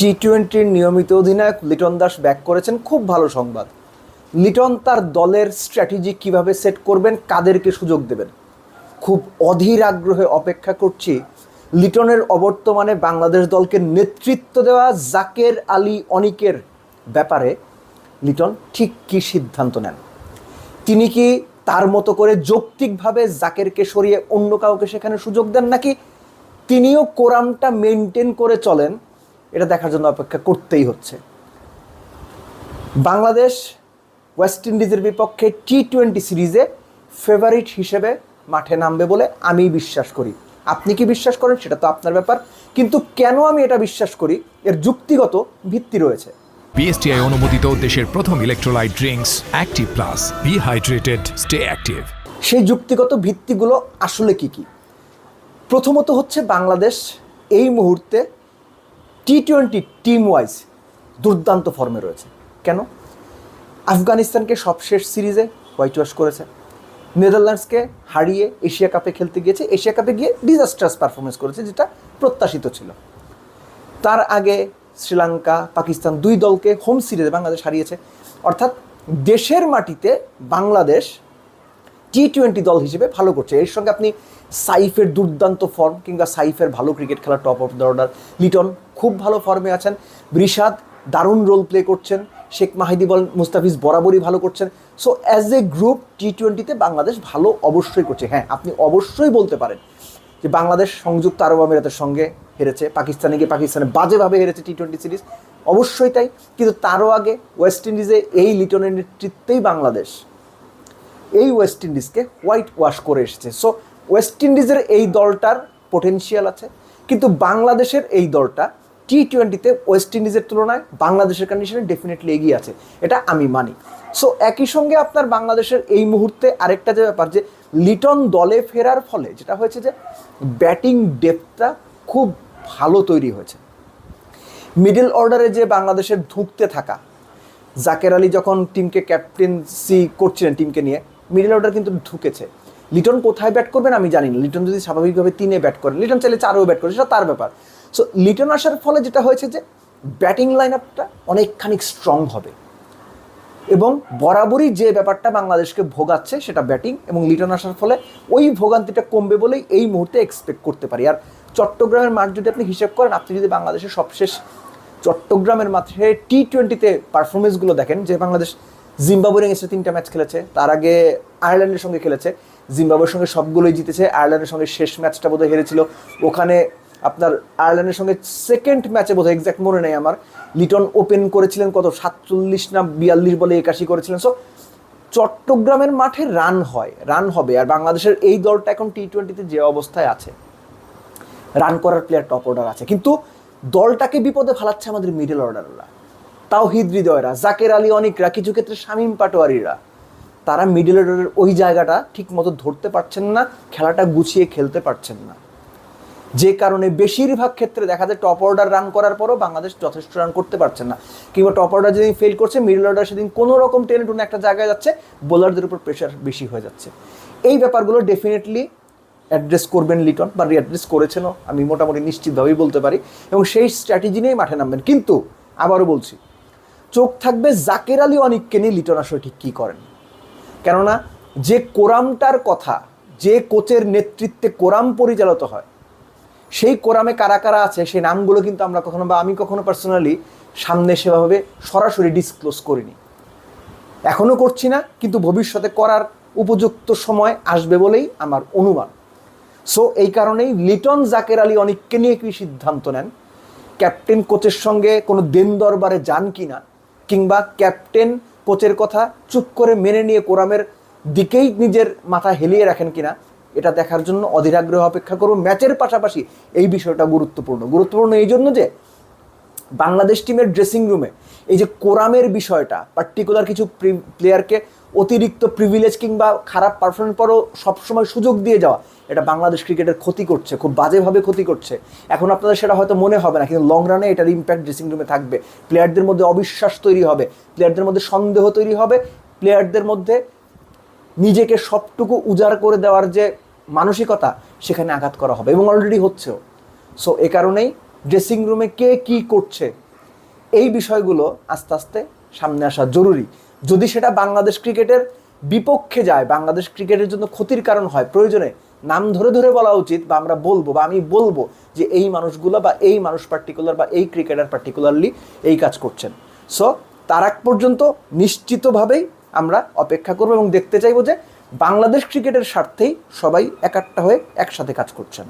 টি-20 নিয়মিত অধিনায়ক লিটন দাস ব্যাক করেছেন। খুব ভালো সংবাদ। লিটন তার দলের স্ট্র্যাটেজি কিভাবে সেট করবেন, কাদেরকে সুযোগ দেবেন, খুব অধীর আগ্রহে অপেক্ষা করছি লিটনের অবর্তমানে বাংলাদেশ দলকে নেতৃত্ব দেওয়া জাকের আলী অনিকের ব্যাপারে লিটন ঠিক কী সিদ্ধান্ত নেন। তিনি কি তার মতো করে যৌক্তিকভাবে জাকেরকে সরিয়ে অন্য কাউকে সেখানে সুযোগ দেন, নাকি তিনিও কোরামটা মেনটেন করে চলেন, এটা দেখার জন্য অপেক্ষা করতেই হচ্ছে। বাংলাদেশ ওয়েস্ট ইন্ডিজের বিপক্ষে টি-20 সিরিজে ফেভারিট হিসেবে মাঠে নামবে বলে আমি বিশ্বাস করি। আপনি কি বিশ্বাস করেন সেটা তো আপনার ব্যাপার, কিন্তু কেন আমি এটা বিশ্বাস করি এর যুক্তিগত ভিত্তি রয়েছে। বিএসটিআই অনুমোদিত দেশের প্রথম electrolyte drinks active plus, be hydrated, stay active. সেই যুক্তিগত ভিত্তিগুলো আসলে কি কি? প্রথমত হচ্ছে বাংলাদেশ এই মুহূর্তে টি-20 টিম ওয়াইজ দুর্দান্ত ফর্মে রয়েছে। কেন? আফগানিস্তানকে সবশেষ সিরিজে হোয়াইট ওয়াশ করেছে, নেদারল্যান্ডসকে হারিয়ে এশিয়া কাপে খেলতে গিয়েছে, এশিয়া কাপে গিয়ে ডিজাস্ট্রাস পারফরমেন্স করেছে, যেটা প্রত্যাশিত ছিল। তার আগে শ্রীলঙ্কা, পাকিস্তান দুই দলকে হোম সিরিজে বাংলাদেশ হারিয়েছে। অর্থাৎ দেশের মাটিতে বাংলাদেশ টি-20 দল হিসেবে ভালো করছে। এর সঙ্গে আপনি সাইফের দুর্দান্ত ফর্ম কিংবা সাইফের ভালো ক্রিকেট খেলা, top of the order, Liton খুব ভালো ফর্মে আছেন, রিশাদ দারুণ রোল প্লে করছেন, শেখ মাহিদি বল, মুস্তাফিজ বরাবরই ভালো করছেন। সো অ্যাজ এ গ্রুপ টি-20তে বাংলাদেশ ভালো অবশ্যই করছে। হ্যাঁ, আপনি অবশ্যই বলতে পারেন যে বাংলাদেশ সংযুক্ত আরব আমিরাতের সঙ্গে হেরেছে, পাকিস্তানে গিয়ে পাকিস্তানে বাজেভাবে হেরেছে টি-20 সিরিজ, অবশ্যই তাই। কিন্তু তারও আগে ওয়েস্ট ইন্ডিজে এই লিটনের নেতৃত্বেই বাংলাদেশ এই ওয়েস্ট ইন্ডিজকে হোয়াইট ওয়াশ করে এসেছে। সো ওয়েস্ট ইন্ডিজের এই দলটার পোটেনশিয়াল আছে, কিন্তু বাংলাদেশের এই দলটা টি-20তে ওয়েস্ট ইন্ডিজের তুলনায় বাংলাদেশের কন্ডিশনে ডেফিনেটলি এগিয়ে আছে, এটা আমি মানি। সো একই সঙ্গে আপনার বাংলাদেশের এই মুহূর্তে আরেকটা যে ব্যাপার, যে লিটন দলে ফেরার ফলে যেটা হয়েছে যে ব্যাটিং ডেপথটা খুব ভালো তৈরি হয়েছে। মিডল অর্ডারে যে বাংলাদেশের ধুঁকতে থাকা, জাকের আলী যখন টিমকে ক্যাপ্টেন্সি করছিলেন টিমকে নিয়ে, মিডল অর্ডার কিন্তু ঢুকেছে। লিটন কোথায় ব্যাট করবেন আমি জানি না। লিটন যদি স্বাভাবিকভাবে 3-এ ব্যাট করেন, লিটন চাইলে 4-এও ব্যাট করে, সেটা তার ব্যাপার। সো লিটন আসার ফলে যেটা হয়েছে যে ব্যাটিং লাইন আপটা অনেকখানি স্ট্রং হবে, এবং বরাবরই যে ব্যাপারটা বাংলাদেশকে ভোগাচ্ছে সেটা ব্যাটিং, এবং লিটন আসার ফলে ওই ভোগান্তিটা কমবে বলেই এই মুহূর্তে এক্সপেক্ট করতে পারি। আর চট্টগ্রামের মাঠ যদি আপনি হিসেব করেন, আপনি যদি বাংলাদেশের সবশেষ চট্টগ্রামের মাঠে টি-20তে পারফরমেন্সগুলো দেখেন, যে বাংলাদেশ জিম্বাবুয়ের এগেন্সে 3টা ম্যাচ খেলেছে, তার আগে আয়ারল্যান্ডের সঙ্গে খেলেছে, জিম্বাবুয়ের সঙ্গে সবগুলোই জিতেছে, আয়ারল্যান্ডের সঙ্গে শেষ ম্যাচটা বোধহয় হেরেছিল। ওখানে আপনার আয়ারল্যান্ডের সঙ্গে সেকেন্ড ম্যাচে বোধহয় এক্স্যাক্ট মনে নেই আমার, লিটন ওপেন করেছিলেন কত 47 না 42 বলে 81 করেছিলেন। সো চট্টগ্রামের মাঠে রান হবে। আর বাংলাদেশের এই দলটা এখন টি-20তে যে অবস্থায় আছে, রান করার প্লেয়ার টপ অর্ডার আছে, কিন্তু দলটাকে বিপদে ফেলাচ্ছে আমাদের মিডল অর্ডাররা, তাওহিদ হৃদয়রা, জাকের আলী অনিকরা, কিছু ক্ষেত্রে শামীম পাটোয়ারিরা। তারা মিডল অর্ডারের ওই জায়গাটা ঠিক মতো ধরতে পারছেন না, খেলাটা গুছিয়ে খেলতে পারছেন না, যে কারণে বেশিরভাগ ক্ষেত্রে দেখা যায় টপ অর্ডার রান করার পরও বাংলাদেশ যথেষ্ট রান করতে পারছে না, কিংবা টপ অর্ডার যেদিন ফেল করছে, মিডল অর্ডার সেদিন কোনো রকম টেনে টুনে একটা জায়গায় যাচ্ছে, বোলারদের উপর প্রেশার বেশি হয়ে যাচ্ছে। এই ব্যাপারগুলো ডেফিনেটলি অ্যাড্রেস করবেন লিটন, বা রিঅ্যাড্রেস করেছেনও, আমি মোটামুটি নিশ্চিতভাবেই বলতে পারি, এবং সেই স্ট্র্যাটেজি নিয়েই মাঠে নামবেন। কিন্তু আবারও বলছি, চোখ থাকবে জাকের আলী অনিককে নিয়ে লিটন আসলে ঠিক কী করেন। কেননা যে কোরামটার কথা, যে কোচের নেতৃত্বে কোরাম পরিচালিত হয়, সেই কোরামে কারা কারা আছে সেই নামগুলো কিন্তু আমরা কখনো, বা আমি কখনো পার্সোনালি সামনে সেভাবে সরাসরি ডিসক্লোজ করিনি, এখনও করছি না, কিন্তু ভবিষ্যতে করার উপযুক্ত সময় আসবে বলেই আমার অনুমান। সো এই কারণেই লিটন জাকের আলী অনিককে নিয়ে কি সিদ্ধান্ত নেন, ক্যাপ্টেন কোচের সঙ্গে কোনো দেন দরবারে যান কিনা, কিংবা ক্যাপ্টেন কোচের কথা চুপ করে মেনে নিয়ে কোরামের দিকেই নিজের মাথা হেলিয়ে রাখেন কিনা, এটা দেখার জন্য অধীর আগ্রহে অপেক্ষা করব। ম্যাচের পাশাপাশি এই বিষয়টা গুরুত্বপূর্ণ এই জন্য যে বাংলাদেশ টিমের ড্রেসিং রুমে এই যে কোরামের বিষয়টা, পার্টিকুলার কিছু প্লেয়ারকে অতিরিক্ত প্রিভিলেজ কিংবা খারাপ পারফরমেন্স পরও সবসময় সুযোগ দিয়ে যাওয়া, এটা বাংলাদেশ ক্রিকেটের ক্ষতি করছে, খুব বাজেভাবে ক্ষতি করছে। এখন আপনাদের সেটা হয়তো মনে হবে না, কিন্তু লং রানে এটার ইম্প্যাক্ট ড্রেসিং রুমে থাকবে। প্লেয়ারদের মধ্যে অবিশ্বাস তৈরি হবে, প্লেয়ারদের মধ্যে সন্দেহ তৈরি হবে, প্লেয়ারদের মধ্যে নিজেকে সবটুকু উজাড় করে দেওয়ার যে মানসিকতা, সেখানে আঘাত করা হবে, এবং অলরেডি হচ্ছেও। সো এ কারণেই ড্রেসিং রুমে কে কী করছে এই বিষয়গুলো আস্তে আস্তে সামনে আসা জরুরি। যদি সেটা বাংলাদেশ ক্রিকেটের বিপক্ষে যায়, বাংলাদেশ ক্রিকেটের জন্য ক্ষতির কারণ হয়, প্রয়োজনে নাম ধরে ধরে বলা উচিত, বা আমরা বলবো, বা আমি বলবো যে এই মানুষগুলো বা এই মানুষ পার্টিকুলার বা এই ক্রিকেটার পার্টিকুলারলি এই কাজ করছেন। সো তার আগ পর্যন্ত নিশ্চিতভাবেই আমরা অপেক্ষা করবো এবং দেখতে চাইবো যে বাংলাদেশ ক্রিকেটের স্বার্থেই সবাই একাট্টা হয়ে একসাথে কাজ করছেন।